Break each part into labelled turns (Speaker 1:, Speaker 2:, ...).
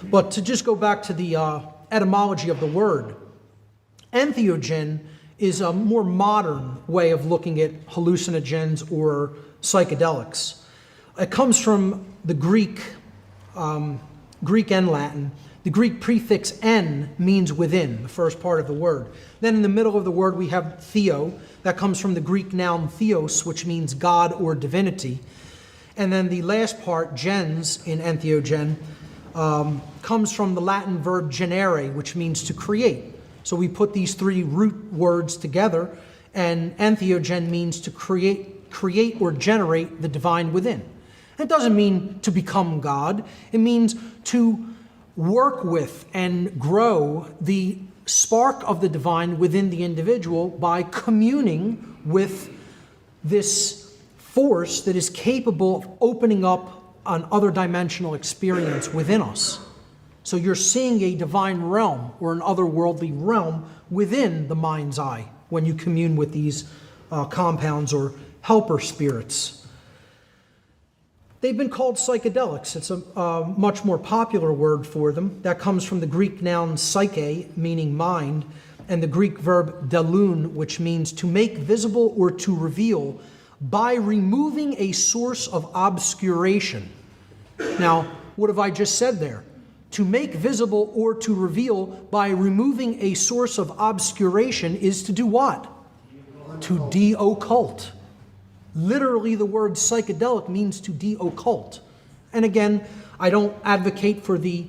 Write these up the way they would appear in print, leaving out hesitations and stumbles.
Speaker 1: But to just go back to the etymology of the word, entheogen is a more modern way of looking at hallucinogens or psychedelics. It comes from the Greek and Latin. The Greek prefix "en" means within, the first part of the word. Then in the middle of the word we have theo. That comes from the Greek noun theos, which means God or divinity. And then the last part, gens, in entheogen, comes from the Latin verb genere, which means to create. So we put these three root words together, and entheogen means to create or generate the divine within. It doesn't mean to become God. It means to work with and grow the spark of the divine within the individual by communing with this force that is capable of opening up an other dimensional experience within us. So you're seeing a divine realm or an otherworldly realm within the mind's eye when you commune with these compounds or helper spirits. They've been called psychedelics. It's a much more popular word for them. That comes from the Greek noun psyche, meaning mind, and the Greek verb delun, which means to make visible or to reveal by removing a source of obscuration. Now, what have I just said there? To make visible or to reveal by removing a source of obscuration is to do what? To de-occult. Literally, the word psychedelic means to de-occult. And again, I don't advocate for the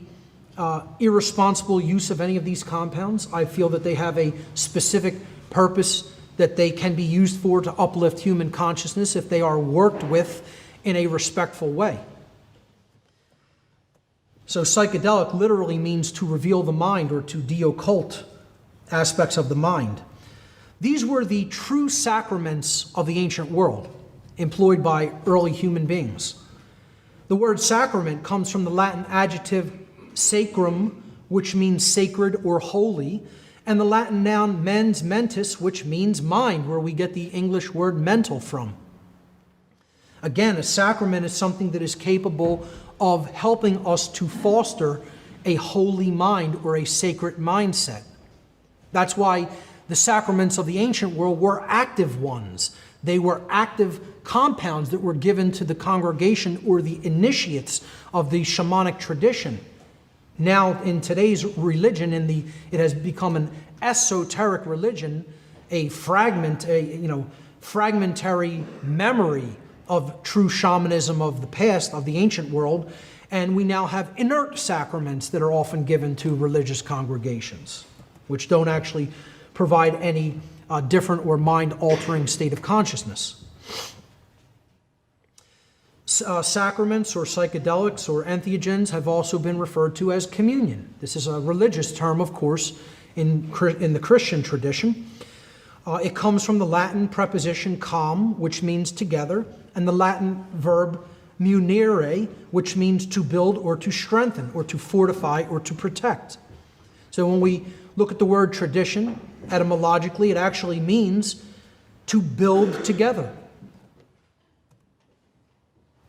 Speaker 1: irresponsible use of any of these compounds. I feel that they have a specific purpose that they can be used for to uplift human consciousness if they are worked with in a respectful way. So psychedelic literally means to reveal the mind or to de-occult aspects of the mind. These were the true sacraments of the ancient world, employed by early human beings. The word sacrament comes from the Latin adjective sacrum, which means sacred or holy, and the Latin noun mens mentis, which means mind, where we get the English word mental from. Again, a sacrament is something that is capable of helping us to foster a holy mind or a sacred mindset. That's why the sacraments of the ancient world were active ones. They were active compounds that were given to the congregation or the initiates of the shamanic tradition. Now, in today's religion, it has become an esoteric religion, a fragmentary memory of true shamanism of the past, of the ancient world, and we now have inert sacraments that are often given to religious congregations, which don't actually provide any different or mind-altering state of consciousness. Sacraments or psychedelics or entheogens have also been referred to as communion. This is a religious term, of course, in the Christian tradition. It comes from the Latin preposition com, which means together, and the Latin verb munere, which means to build or to strengthen or to fortify or to protect. So when we look at the word tradition, etymologically, it actually means to build together.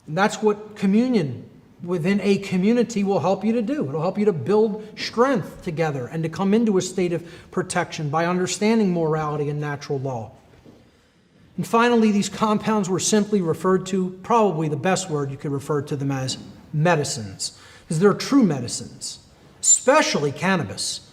Speaker 1: And that's what communion within a community will help you to do. It'll help you to build strength together and to come into a state of protection by understanding morality and natural law. And finally, these compounds were simply referred to, probably the best word you could refer to them as, medicines, because they're true medicines, especially cannabis.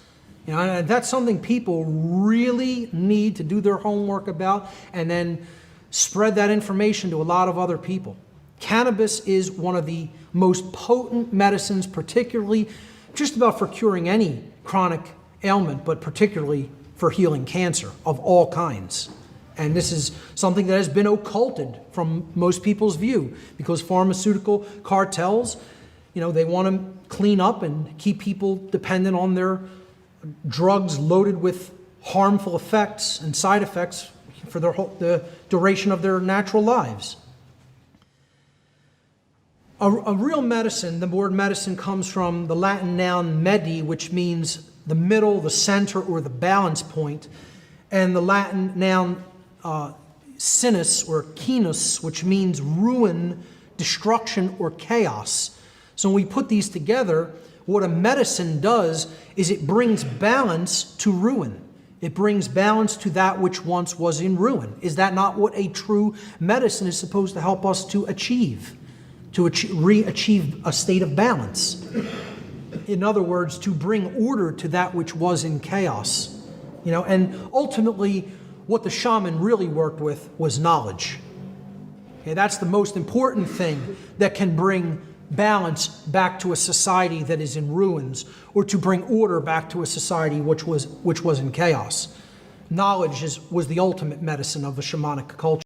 Speaker 1: You know, and that's something people really need to do their homework about and then spread that information to a lot of other people. Cannabis is one of the most potent medicines, particularly just about for curing any chronic ailment, but particularly for healing cancer of all kinds. And this is something that has been occulted from most people's view because pharmaceutical cartels, you know, they want to clean up and keep people dependent on their drugs loaded with harmful effects and side effects for the duration of their natural lives. A real medicine, the word medicine comes from the Latin noun medi, which means the middle, the center, or the balance point, and the Latin noun sinus or kinus, which means ruin, destruction, or chaos. So when we put these together, what a medicine does is it brings balance to ruin. It brings balance to that which once was in ruin. Is that not what a true medicine is supposed to help us to achieve? To re-achieve a state of balance. In other words, to bring order to that which was in chaos. And ultimately, what the shaman really worked with was knowledge. Okay, that's the most important thing that can bring balance back to a society that is in ruins, or to bring order back to a society which was in chaos. Knowledge was the ultimate medicine of a shamanic culture.